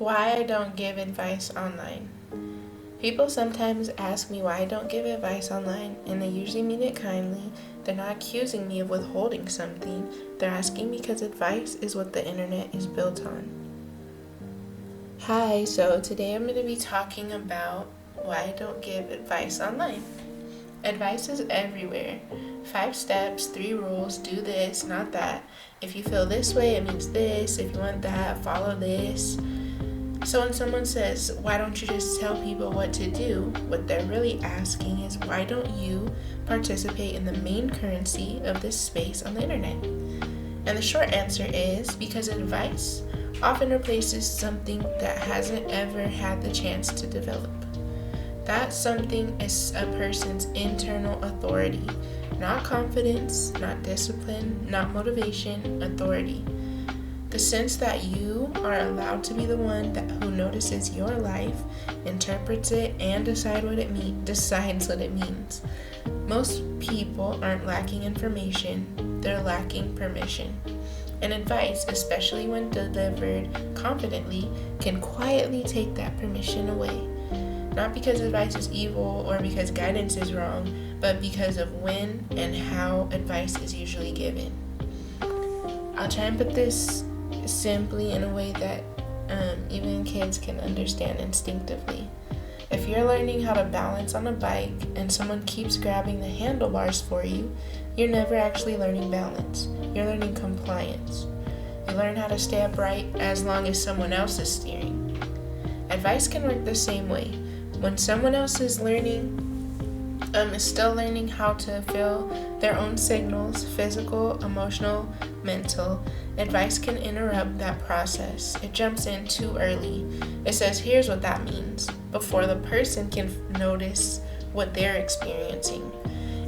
Why I don't give advice online. People sometimes ask me why I don't give advice online, and they usually mean it kindly. They're not accusing me of withholding something. They're asking because advice is what the internet is built on. Hi, so today I'm going to be talking about why I don't give advice online. Advice is everywhere. 5 steps, 3 rules, do this, not that. If you feel this way, it means this. If you want that, follow this. So when someone says, why don't you just tell people what to do? What they're really asking is, why don't you participate in the main currency of this space on the internet? And the short answer is because advice often replaces something that hasn't ever had the chance to develop. That something is a person's internal authority, not confidence, not discipline, not motivation, authority. The sense that you are allowed to be the one who notices your life, interprets it, and decides what it means. Most people aren't lacking information, they're lacking permission. And advice, especially when delivered confidently, can quietly take that permission away. Not because advice is evil or because guidance is wrong, but because of when and how advice is usually given. I'll try and put this simply in a way that even kids can understand instinctively. If you're learning how to balance on a bike and someone keeps grabbing the handlebars for you, you're never actually learning balance. You're learning compliance. You learn how to stay upright as long as someone else is steering. Advice can work the same way. When someone else is still learning how to feel their own signals, physical, emotional, mental, advice can interrupt that process. It jumps in too early. It says, here's what that means, before the person can notice what they're experiencing.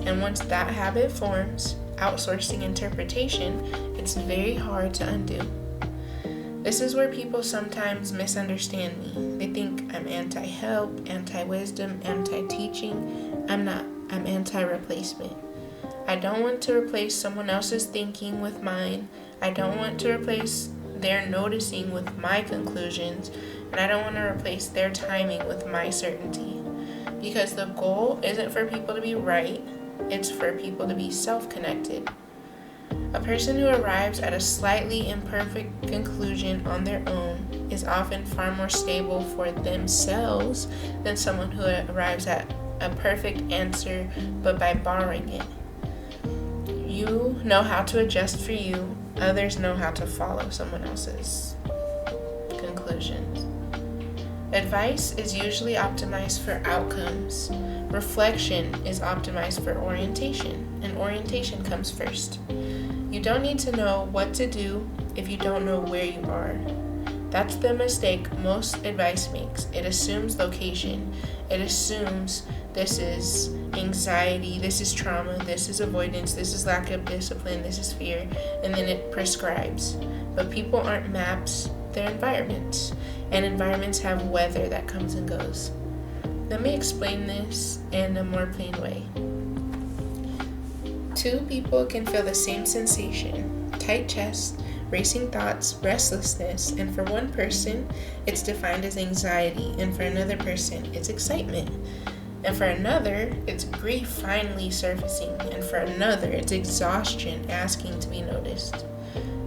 And once that habit forms, outsourcing interpretation, it's very hard to undo. This is where people sometimes misunderstand me. They think I'm anti-help, anti-wisdom, anti-teaching. I'm not. I'm anti-replacement. I don't want to replace someone else's thinking with mine. I don't want to replace their noticing with my conclusions. And I don't want to replace their timing with my certainty. Because the goal isn't for people to be right. It's for people to be self-connected. A person who arrives at a slightly imperfect conclusion on their own is often far more stable for themselves than someone who arrives at a perfect answer but by borrowing it. You know how to adjust for you, others know how to follow someone else's conclusions. Advice is usually optimized for outcomes. Reflection is optimized for orientation, and orientation comes first. You don't need to know what to do if you don't know where you are. That's the mistake most advice makes. It assumes location. It assumes this is anxiety, this is trauma, this is avoidance, this is lack of discipline, this is fear, and then it prescribes. But people aren't maps, they're environments. And environments have weather that comes and goes. Let me explain this in a more plain way. 2 people can feel the same sensation, tight chest, racing thoughts, restlessness, and for one person, it's defined as anxiety, and for another person, it's excitement. And for another, it's grief finally surfacing, and for another, it's exhaustion asking to be noticed.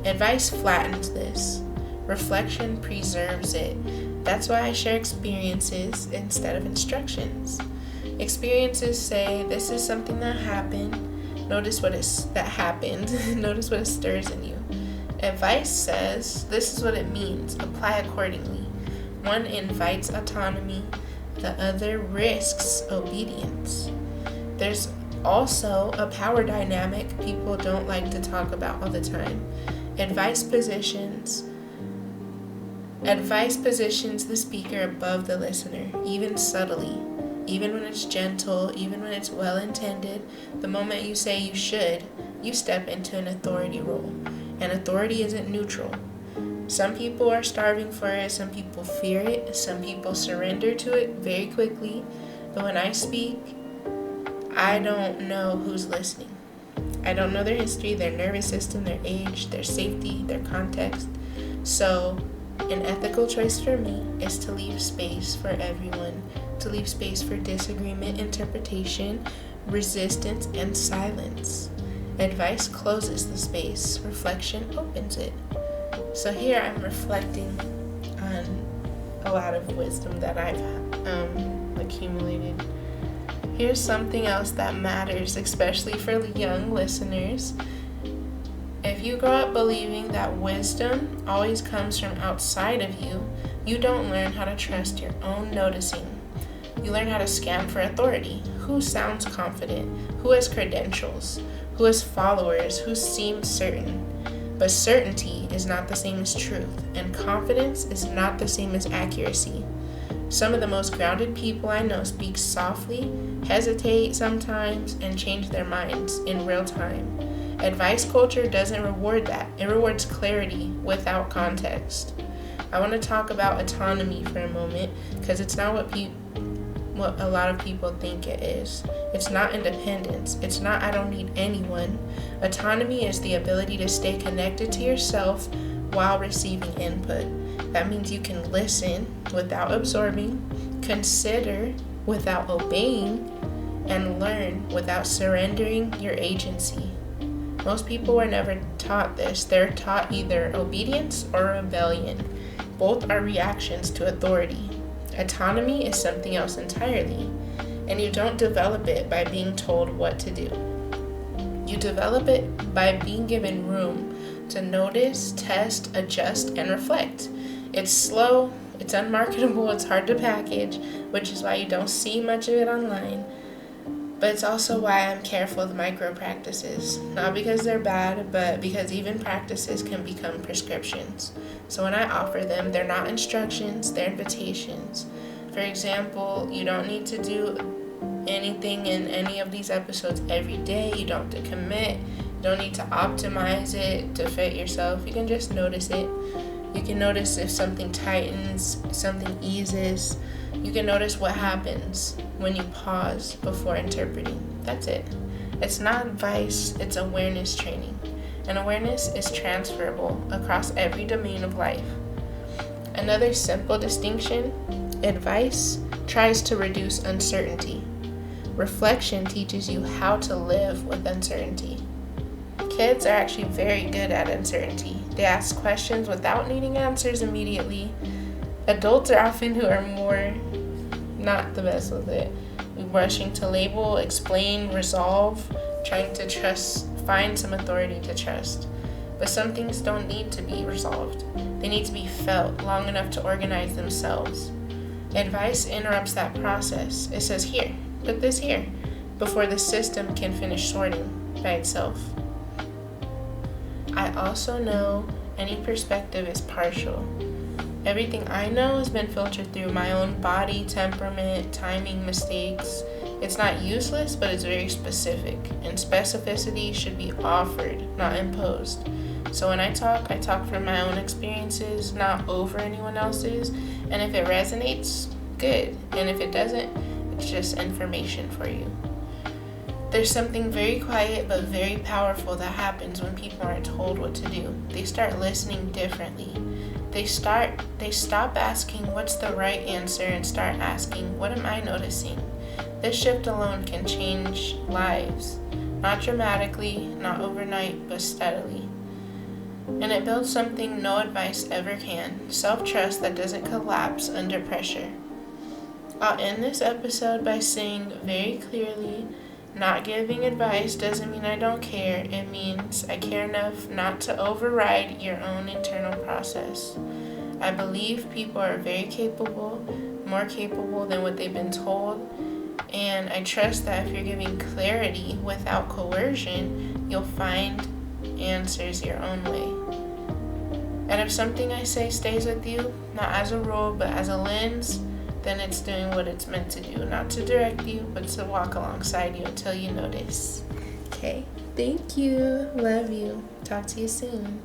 Advice flattens this. Reflection preserves it. That's why I share experiences instead of instructions. Experiences say, this is something that happened. Notice that happened. Notice what it stirs in you. Advice says, this is what it means. Apply accordingly. One invites autonomy. The other risks obedience. There's also a power dynamic people don't like to talk about all the time. Advice positions the speaker above the listener, even subtly. Even when it's gentle, even when it's well-intended, the moment you say you should, you step into an authority role. And authority isn't neutral. Some people are starving for it, some people fear it, some people surrender to it very quickly. But when I speak, I don't know who's listening. I don't know their history, their nervous system, their age, their safety, their context. So An ethical choice for me is to leave space for everyone, to leave space for disagreement, interpretation, resistance, and silence. Advice closes the space, reflection opens it. So here I'm reflecting on a lot of wisdom that I've accumulated. Here's something else that matters, especially for the young listeners. If you grow up believing that wisdom always comes from outside of you, you don't learn how to trust your own noticing. You learn how to scan for authority. Who sounds confident? Who has credentials? Who has followers? Who seems certain? But certainty is not the same as truth, and confidence is not the same as accuracy. Some of the most grounded people I know speak softly, hesitate sometimes, and change their minds in real time. Advice culture doesn't reward that. It rewards clarity without context. I want to talk about autonomy for a moment because it's not what a lot of people think it is. It's not independence. It's not I don't need anyone. Autonomy is the ability to stay connected to yourself while receiving input. That means you can listen without absorbing, consider without obeying, and learn without surrendering your agency. Most people were never taught this. They're taught either obedience or rebellion. Both are reactions to authority. Autonomy is something else entirely, and you don't develop it by being told what to do. You develop it by being given room to notice, test, adjust, and reflect. It's slow, it's unmarketable, it's hard to package, which is why you don't see much of it online. But it's also why I'm careful with micro practices. Not because they're bad, but because even practices can become prescriptions. So when I offer them, they're not instructions, they're invitations. For example, you don't need to do anything in any of these episodes every day. You don't have to commit. You don't need to optimize it to fit yourself. You can just notice it. You can notice if something tightens, something eases. You can notice what happens when you pause before interpreting. That's it. It's not advice, it's awareness training. And awareness is transferable across every domain of life. Another simple distinction: advice tries to reduce uncertainty. Reflection teaches you how to live with uncertainty. Kids are actually very good at uncertainty. They ask questions without needing answers immediately. Adults are often who are more not the best with it. Rushing to label, explain, resolve, trying to find some authority to trust. But some things don't need to be resolved. They need to be felt long enough to organize themselves. Advice interrupts that process. It says, here, put this here, before the system can finish sorting by itself. I also know any perspective is partial. Everything I know has been filtered through my own body, temperament, timing, mistakes. It's not useless, but it's very specific, and specificity should be offered, not imposed. So when I talk from my own experiences, not over anyone else's, and if it resonates, good, and if it doesn't, it's just information for you. There's something very quiet but very powerful that happens when people aren't told what to do. They start listening differently. They stop asking what's the right answer and start asking, what am I noticing? This shift alone can change lives. Not dramatically, not overnight, but steadily. And it builds something no advice ever can, self-trust that doesn't collapse under pressure. I'll end this episode by saying very clearly, not giving advice doesn't mean I don't care. It means I care enough not to override your own internal process. I believe people are very capable, more capable than what they've been told, and I trust that if you're giving clarity without coercion, you'll find answers your own way. And if something I say stays with you, not as a rule, but as a lens, then it's doing what it's meant to do. Not to direct you, but to walk alongside you until you notice. Okay, thank you. Love you. Talk to you soon.